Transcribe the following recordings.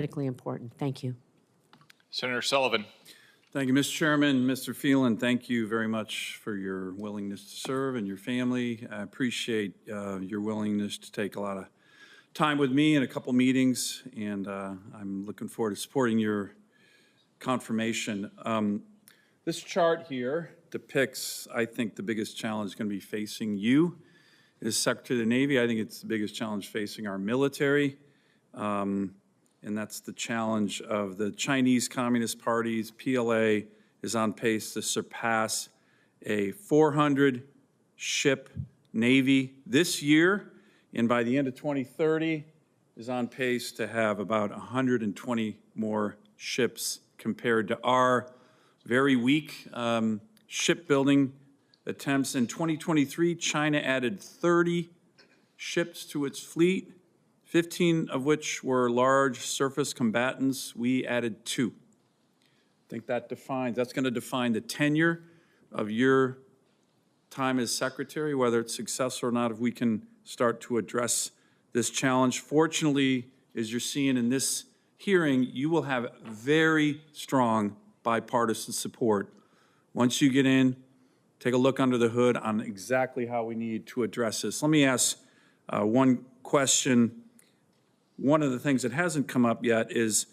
critically important. Thank you. Senator Sullivan. Thank you, Mr. Chairman. Mr. Phelan, thank you very much for your willingness to serve and your family. I appreciate your willingness to take a lot of time with me in a couple meetings, and I'm looking forward to supporting your confirmation. This chart here depicts, I think, the biggest challenge going to be facing you as Secretary of the Navy. I think it's the biggest challenge facing our military. And that's the challenge of the Chinese Communist Party's PLA is on pace to surpass a 400-ship Navy this year, and by the end of 2030 is on pace to have about 120 more ships compared to our very weak shipbuilding attempts. In 2023, China added 30 ships to its fleet, 15 of which were large surface combatants. We added 2. I think that's going to define the tenure of your time as Secretary, whether it's successful or not, if we can start to address this challenge. Fortunately, as you're seeing in this hearing, you will have very strong bipartisan support. Once you get in, take a look under the hood on exactly how we need to address this. Let me ask one question. One of the things that hasn't come up yet is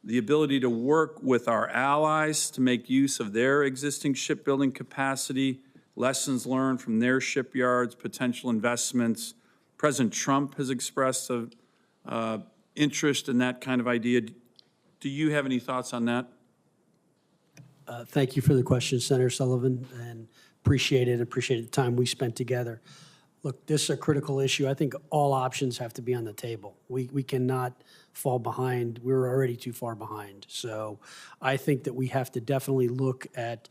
the ability to work with our allies to make use of their existing shipbuilding capacity, lessons learned from their shipyards, potential investments. President Trump has expressed an interest in that kind of idea. Do you have any thoughts on that? Thank you for the question, Senator Sullivan, and appreciate it. Appreciate the time we spent together. Look, this is a critical issue. I think all options have to be on the table. We cannot fall behind. We're already too far behind. So I think that we have to definitely look at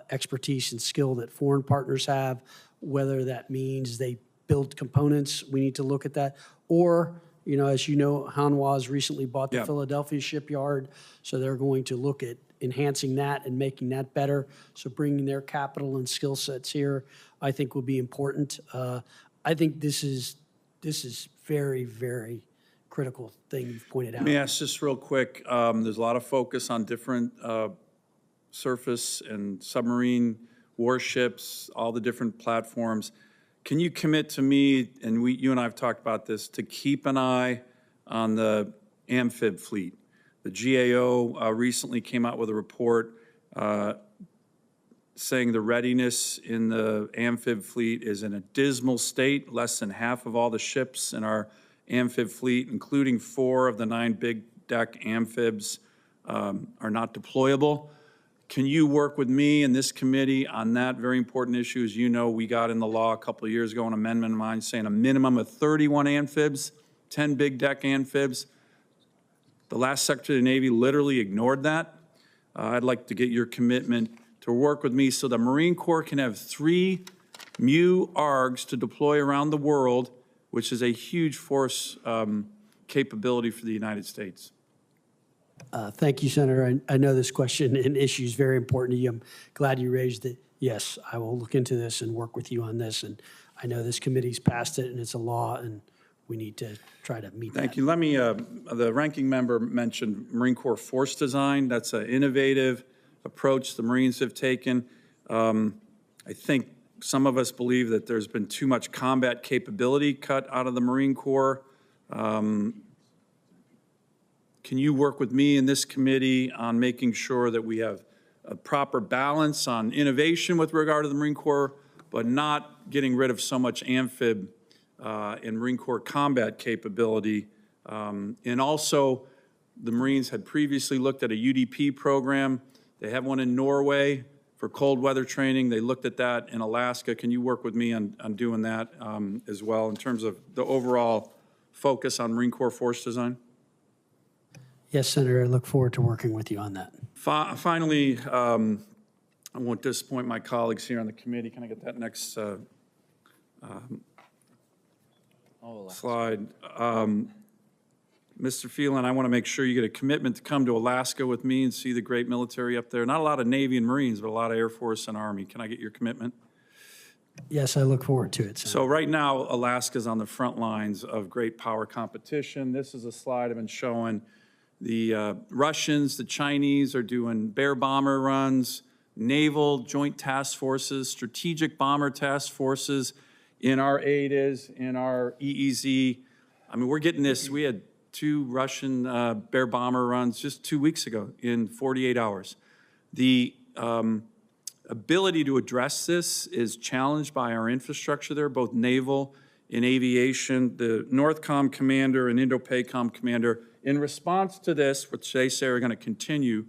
expertise and skill that foreign partners have, whether that means they build components. We need to look at that. Or, you know, as you know, Hanwha's recently bought the Philadelphia shipyard, so they're going to look at enhancing that and making that better. So bringing their capital and skill sets here, I think, will be important. I think this is very, very critical thing you've pointed out. Let me ask just real quick. There's a lot of focus on different surface and submarine warships, all the different platforms. Can you commit to me, and you and I have talked about this, to keep an eye on the amphib fleet? The GAO recently came out with a report saying the readiness in the amphib fleet is in a dismal state. Less than half of all the ships in our amphib fleet, including 4 of the 9 big deck amphibs, are not deployable. Can you work with me and this committee on that very important issue? As you know, we got in the law a couple of years ago, an amendment of mine saying a minimum of 31 amphibs, 10 big deck amphibs. The last Secretary of the Navy literally ignored that. I'd like to get your commitment to work with me so the Marine Corps can have 3 MU-ARGs to deploy around the world, which is a huge force capability for the United States. Thank you, Senator. I know this question and issue is very important to you. I'm glad you raised it. Yes, I will look into this and work with you on this. And I know this committee's passed it and it's a law, and we need to try to meet that. Thank you. Let me, the ranking member mentioned Marine Corps force design. That's an innovative approach the Marines have taken. I think some of us believe that there's been too much combat capability cut out of the Marine Corps. Can you work with me in this committee on making sure that we have a proper balance on innovation with regard to the Marine Corps, but not getting rid of so much amphib and Marine Corps combat capability? And also, the Marines had previously looked at a UDP program. They have one in Norway for cold weather training. They looked at that in Alaska. Can you work with me on doing that as well in terms of the overall focus on Marine Corps force design? Yes, Senator, I look forward to working with you on that. Finally, I won't disappoint my colleagues here on the committee. Can I get that next slide? Mr. Phelan, I want to make sure you get a commitment to come to Alaska with me and see the great military up there. Not a lot of Navy and Marines, but a lot of Air Force and Army. Can I get your commitment? Yes, I look forward to it, Senator. So right now, Alaska's on the front lines of great power competition. This is a slide I've been showing The Russians, the Chinese are doing bear bomber runs, naval joint task forces, strategic bomber task forces in our ADAs, in our EEZ. I mean, we're getting this. We had 2 Russian bear bomber runs just 2 weeks ago in 48 hours. The ability to address this is challenged by our infrastructure there, both naval and aviation. The NORTHCOM commander and INDOPACOM commander, in response to this, which they say are going to continue,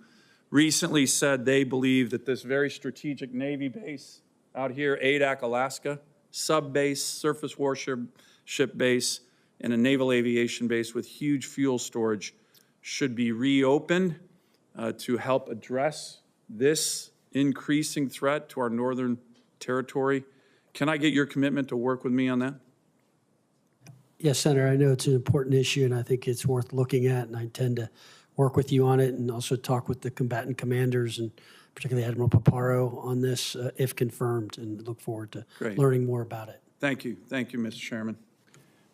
recently said they believe that this very strategic Navy base out here, Adak, Alaska, sub-base, surface warship base, and a naval aviation base with huge fuel storage should be reopened to help address this increasing threat to our northern territory. Can I get your commitment to work with me on that? Yes, Senator, I know it's an important issue, and I think it's worth looking at, and I intend to work with you on it and also talk with the combatant commanders and particularly Admiral Paparo on this if confirmed, and look forward to learning more about it. Thank you. Thank you, Mr. Chairman.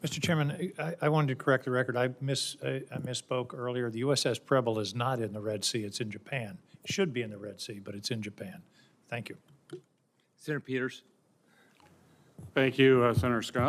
Mr. Chairman, I wanted to correct the record. I misspoke earlier. The USS Preble is not in the Red Sea. It's in Japan. It should be in the Red Sea, but it's in Japan. Thank you. Senator Peters. Thank you, Senator Scott.